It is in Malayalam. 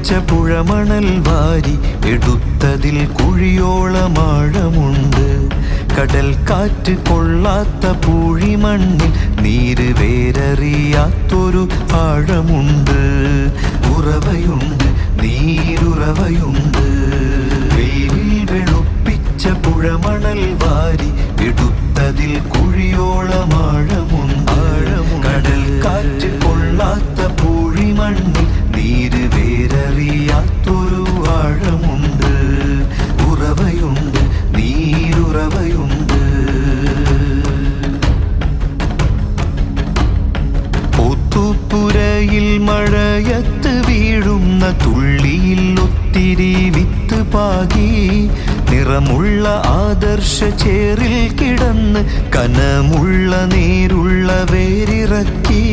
പുഴമണൽ വാരി എടുത്തതിൽ കുഴിയോളമാഴമുണ്ട്. കടൽ കാറ്റ് കൊള്ളാത്ത പൂഴിമണ്ണിൽ നീര് വേരറിയാത്തൊരു ആഴമുണ്ട്. ഉറവയുണ്ട്, നീരുറവയുണ്ട്. വെയിലിൽ വെളുപ്പിച്ച പുഴമണൽ വാരി എടുത്തതിൽ കുഴിയോളമാഴമുണ്ട്. കടൽ കാറ്റ് കൊള്ളാത്ത പൂഴിമണ്ണിൽ നീര് വേരറിയാത്തൊരു ആഴമുണ്ട്. ഉറവയുണ്ട്, നീരുറവയുണ്ട്. ഒത്തുപുരയിൽ മഴയത്ത് വീഴുന്ന തുള്ളിയിൽ ഒത്തിരി വിത്ത് പാകി നിറമുള്ള ആദർശ ചേറിൽ കിടന്ന് കനമുള്ള നേരുള്ള വേരിറക്കി.